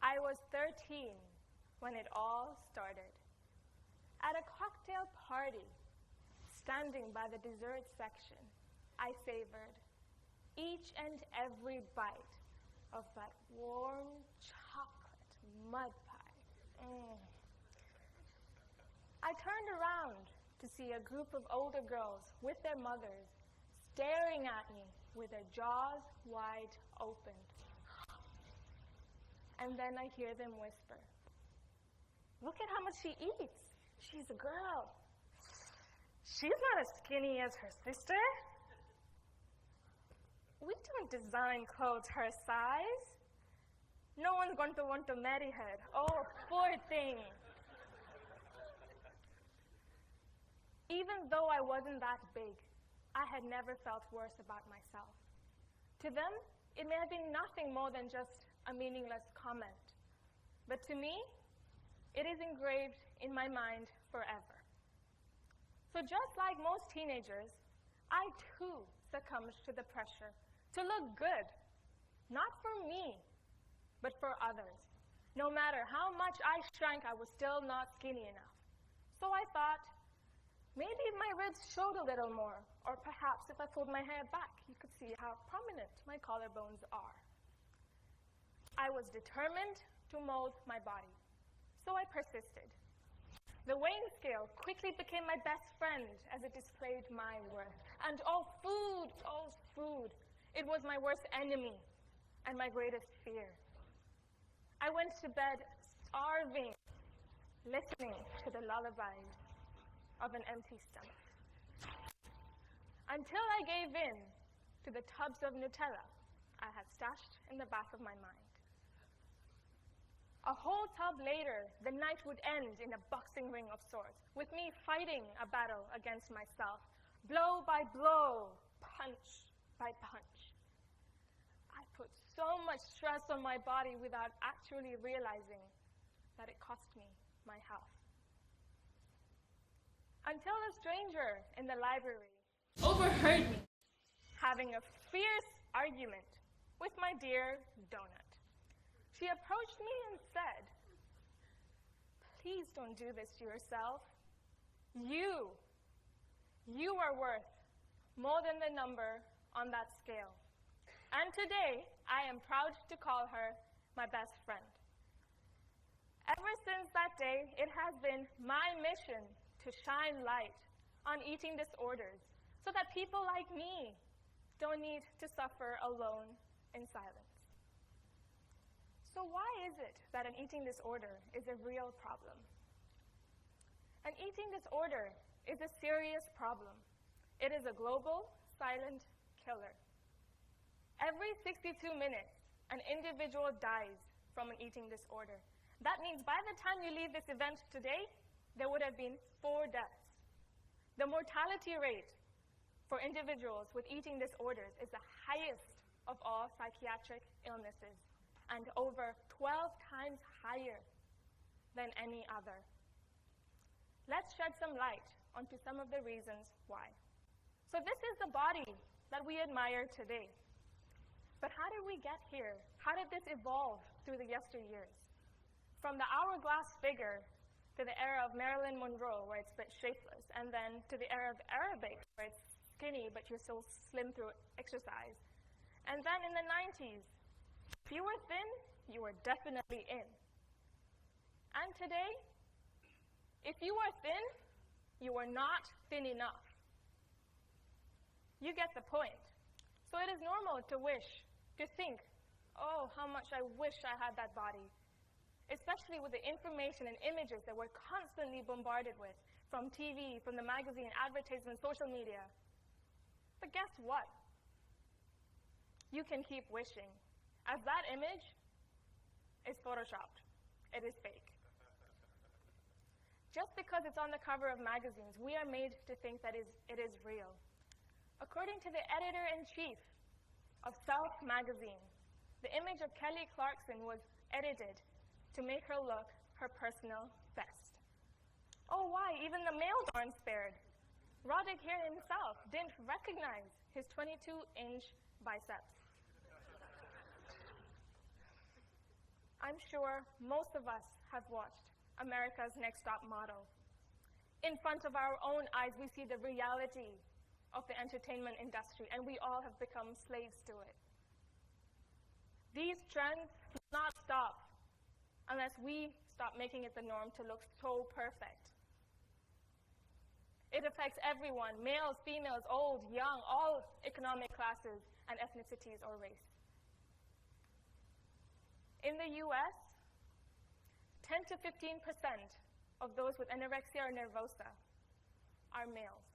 I was 13 when it all started. At a cocktail party, standing by the dessert section, I savored each and every bite of that warm chocolate mud pie. I turned around to see a group of older girls with their mothers staring at me with their jaws wide open. And then I hear them whisper, "Look at how much she eats. She's a girl. She's not as skinny as her sister. We don't design clothes her size. No one's going to want to marry her. Oh, poor thing." Even though I wasn't that big, I had never felt worse about myself. To them, it may have been nothing more than just a meaningless comment. But to me, it is engraved in my mind forever. So just like most teenagers, I too succumbed to the pressure to look good, not for me, but for others. No matter how much I shrank, I was still not skinny enough. So I thought, maybe if my ribs showed a little more, or perhaps if I pulled my hair back, you could see how prominent my collarbones are. I was determined to mold my body, so I persisted. The weighing scale quickly became my best friend as it displayed my worth. And oh, food, it was my worst enemy and my greatest fear. I went to bed starving, listening to the lullabies of an empty stomach. Until I gave in to the tubs of Nutella I had stashed in the back of my mind. A whole tub later, the night would end in a boxing ring of sorts, with me fighting a battle against myself, blow by blow, punch by punch. I put so much stress on my body without actually realizing that it cost me my health. Until a stranger in the library overheard me having a fierce argument with my dear donut. She approached me and said, "Please don't do this to yourself. You are worth more than the number on that scale." And today, I am proud to call her my best friend. Ever since that day, it has been my mission to shine light on eating disorders so that people like me don't need to suffer alone in silence. So why is it that an eating disorder is a real problem? An eating disorder is a serious problem. It is a global, silent killer. Every 62 minutes, an individual dies from an eating disorder. That means by the time you leave this event today, there would have been 4 deaths. The mortality rate for individuals with eating disorders is the highest of all psychiatric illnesses, and over 12 times higher than any other. Let's shed some light onto some of the reasons why. So this is the body that we admire today. But how did we get here? How did this evolve through the yesteryears? From the hourglass figure to the era of Marilyn Monroe, where it's a bit shapeless, and then to the era of Arabic, where it's skinny, but you're still slim through exercise. And then in the 90s, if you were thin, you were definitely in. And today, if you are thin, you are not thin enough. You get the point. So it is normal to wish, to think, oh, how much I wish I had that body. Especially with the information and images that we're constantly bombarded with from TV, from the magazine, advertisements, social media. But guess what? You can keep wishing, as that image is photoshopped. It is fake. Just because it's on the cover of magazines, we are made to think that it is real. According to the editor-in-chief of Self magazine, the image of Kelly Clarkson was edited to make her look her personal best. Oh, why? Even the males aren't spared. Roddick here himself didn't recognize his 22-inch biceps. I'm sure most of us have watched America's Next Top Model. In front of our own eyes, we see the reality of the entertainment industry, and we all have become slaves to it. These trends will not stop unless we stop making it the norm to look so perfect. It affects everyone, males, females, old, young, all economic classes and ethnicities or race. In the US, 10 to 15% of those with anorexia or nervosa are males.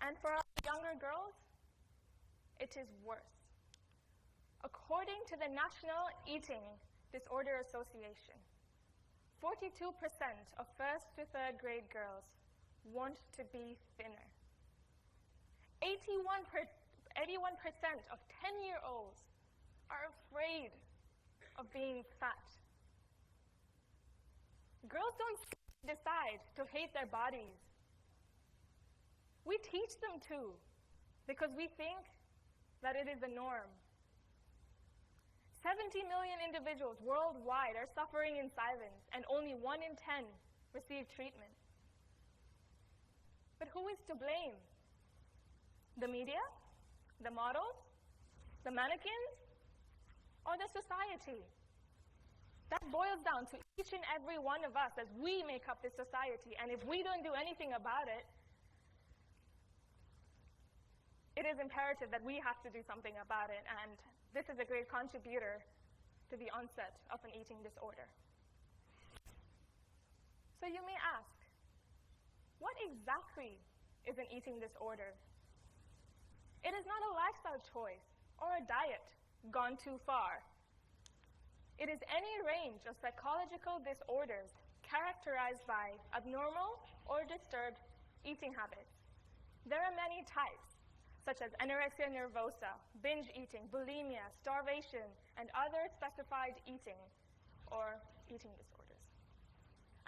And for our younger girls, it is worse. According to the National Eating Disorder Association, 42% of first to third grade girls want to be thinner. 81% of 10-year-olds are afraid of being fat. Girls don't decide to hate their bodies. We teach them to, because we think that it is the norm. 70 million individuals worldwide are suffering in silence, and only 1 in 10 receive treatment. But who is to blame? The media? The models? The mannequins? Or the society? That boils down to each and every one of us as we make up this society, and if we don't do anything about it, it is imperative that we have to do something about it, and this is a great contributor to the onset of an eating disorder. So you may ask, what exactly is an eating disorder? It is not a lifestyle choice or a diet gone too far. It is any range of psychological disorders characterized by abnormal or disturbed eating habits. There are many types, such as anorexia nervosa, binge eating, bulimia, starvation, and other specified eating or eating disorders.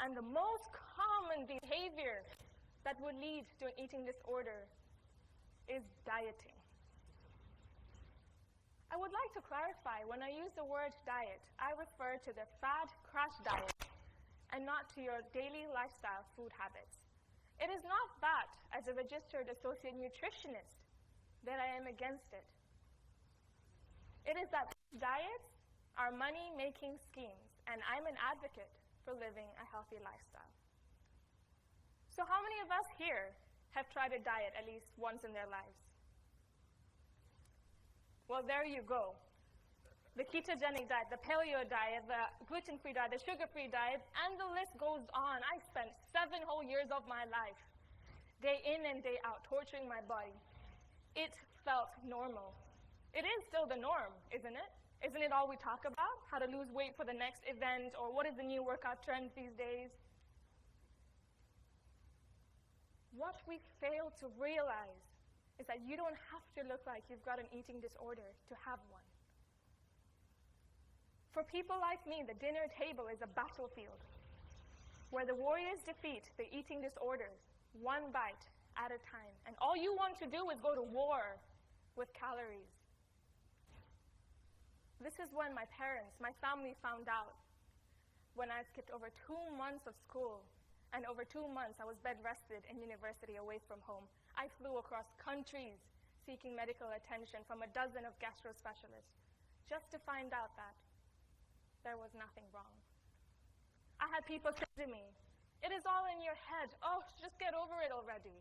And the most common behavior that would lead to an eating disorder is dieting. I would like to clarify, when I use the word diet, I refer to the fad crash diet and not to your daily lifestyle food habits. It is not that, as a registered associate nutritionist, that I am against it. It is that diets are money-making schemes, and I'm an advocate for living a healthy lifestyle. So how many of us here have tried a diet at least once in their lives? Well, there you go. The ketogenic diet, the paleo diet, the gluten-free diet, the sugar-free diet, and the list goes on. I spent 7 whole years of my life, day in and day out, torturing my body. It felt normal. It is still the norm, isn't it? Isn't it all we talk about? How to lose weight for the next event, or what is the new workout trend these days? What we fail to realize is that you don't have to look like you've got an eating disorder to have one. For people like me, the dinner table is a battlefield where the warriors defeat the eating disorders one bite at a time. And all you want to do is go to war with calories. This is when my parents, my family found out when I skipped over 2 months of school, and over 2 months I was bed rested in university away from home. I flew across countries seeking medical attention from a dozen of gastro specialists just to find out that there was nothing wrong. I had people say to me, "It is all in your head. Oh, just get over it already."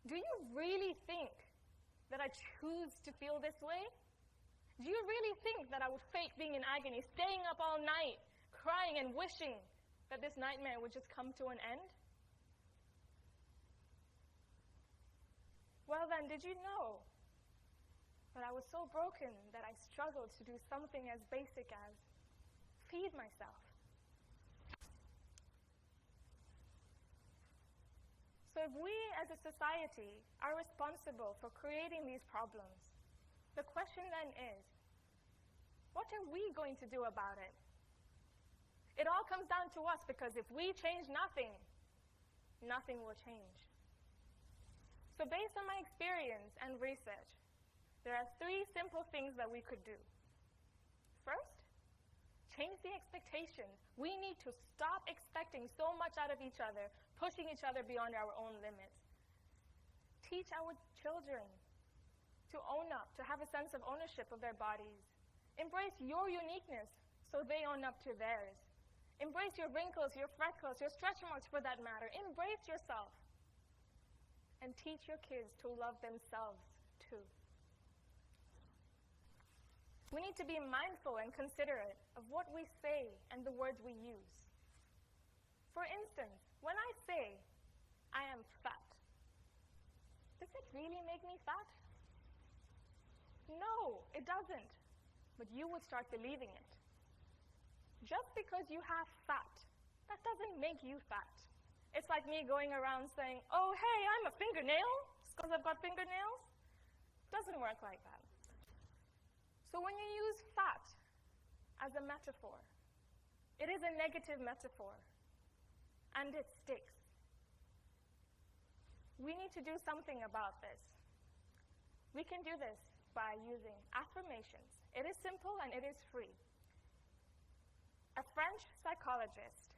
Do you really think that I choose to feel this way? Do you really think that I would fake being in agony, staying up all night, crying and wishing that this nightmare would just come to an end? Well then, did you know that I was so broken that I struggled to do something as basic as feed myself? So if we as a society are responsible for creating these problems, the question then is, what are we going to do about it? It all comes down to us, because if we change nothing, nothing will change. So based on my experience and research, there are 3 simple things that we could do. First, change the expectation. We need to stop expecting so much out of each other, pushing each other beyond our own limits. Teach our children to own up, to have a sense of ownership of their bodies. Embrace your uniqueness so they own up to theirs. Embrace your wrinkles, your freckles, your stretch marks for that matter. Embrace yourself. And teach your kids to love themselves too. We need to be mindful and considerate of what we say and the words we use. For instance, when I say, I am fat, does it really make me fat? No, it doesn't. But you would start believing it. Just because you have fat, that doesn't make you fat. It's like me going around saying, oh, hey, I'm a fingernail, because I've got fingernails. Doesn't work like that. So when you use fat as a metaphor, it is a negative metaphor, and it sticks. We need to do something about this. We can do this by using affirmations. It is simple and it is free. A French psychologist,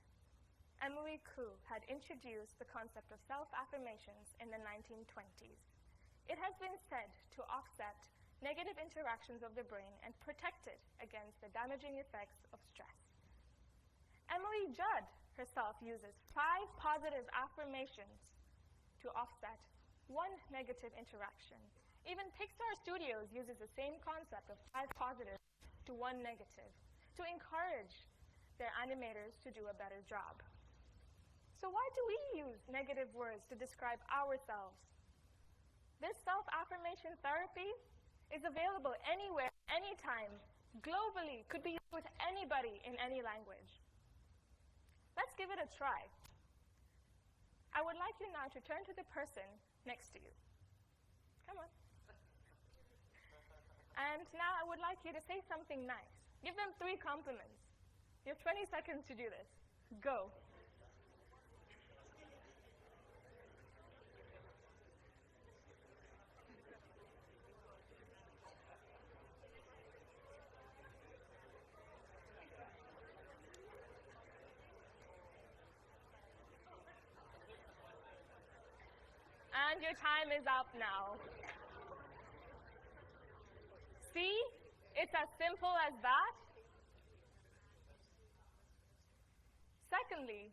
Emily Coué, had introduced the concept of self-affirmations in the 1920s. It has been said to offset negative interactions of the brain and protect it against the damaging effects of stress. Emily Judd herself uses 5 positive affirmations to offset 1 negative interaction. Even Pixar Studios uses the same concept of 5 positive to 1 negative to encourage their animators to do a better job. So why do we use negative words to describe ourselves? This self-affirmation therapy is available anywhere, anytime, globally, could be used with anybody in any language. Let's give it a try. I would like you now to turn to the person next to you. Come on. And now I would like you to say something nice. Give them 3 compliments. You have 20 seconds to do this. Go. And your time is up now. See? It's as simple as that. Secondly,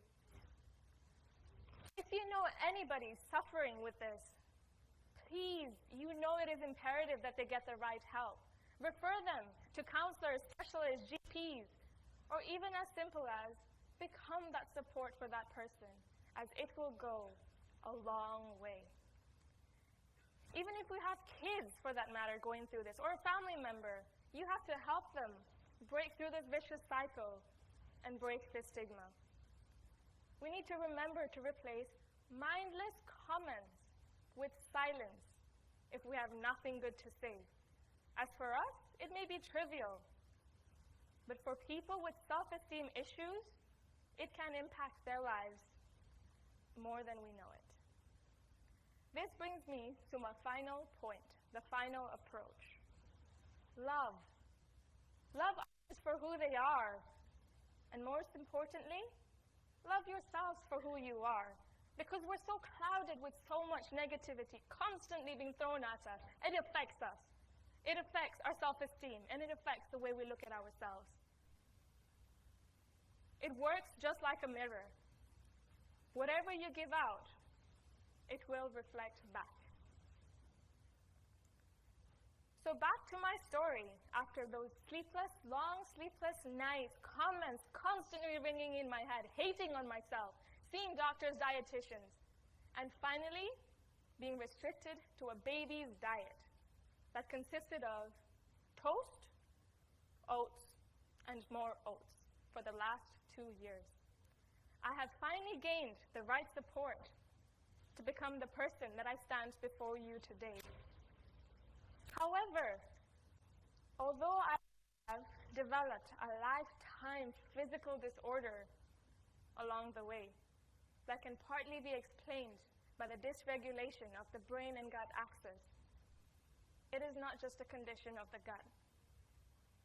if you know anybody suffering with this, please, you know it is imperative that they get the right help. Refer them to counselors, specialists, GPs, or even as simple as become that support for that person, as it will go a long way. Even if we have kids, for that matter, going through this, or a family member, you have to help them break through this vicious cycle and break this stigma. We need to remember to replace mindless comments with silence if we have nothing good to say. As for us, it may be trivial, but for people with self-esteem issues, it can impact their lives more than we know it. This brings me to my final point, the final approach. Love. Love others for who they are, and most importantly, love yourselves for who you are, because we're so clouded with so much negativity constantly being thrown at us. It affects us. It affects our self-esteem, and it affects the way we look at ourselves. It works just like a mirror. Whatever you give out, it will reflect back. So back to my story, after those long sleepless nights, comments constantly ringing in my head, hating on myself, seeing doctors, dietitians, and finally being restricted to a baby's diet that consisted of toast, oats, and more oats for the last 2 years. I have finally gained the right support to become the person that I stand before you today. However, although I have developed a lifetime physical disorder along the way that can partly be explained by the dysregulation of the brain and gut axis, it is not just a condition of the gut.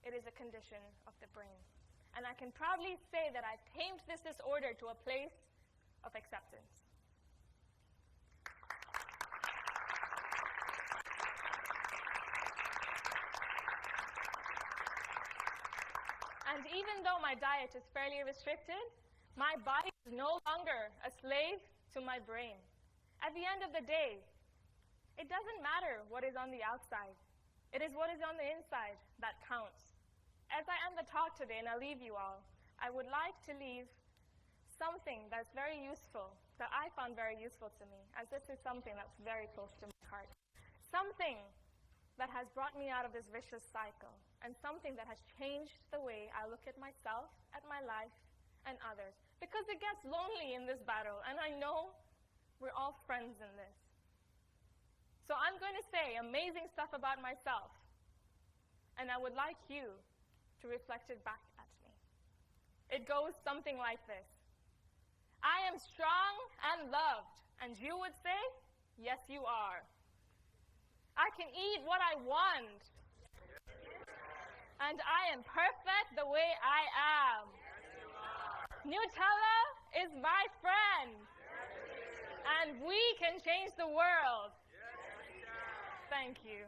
It is a condition of the brain. And I can proudly say that I've tamed this disorder to a place of acceptance. And even though my diet is fairly restricted, my body is no longer a slave to my brain. At the end of the day, it doesn't matter what is on the outside. It is what is on the inside that counts. As I end the talk today, and I leave you all, I would like to leave something that's very useful, that I found very useful to me, as this is something that's very close to my heart. Something that has brought me out of this vicious cycle, and something that has changed the way I look at myself, at my life, and others. Because it gets lonely in this battle, and I know we're all friends in this. So I'm going to say amazing stuff about myself, and I would like you to reflect it back at me. It goes something like this. I am strong and loved, and you would say, yes, you are. I can eat what I want, and I am perfect the way I am. Nutella is my friend, and we can change the world. Thank you.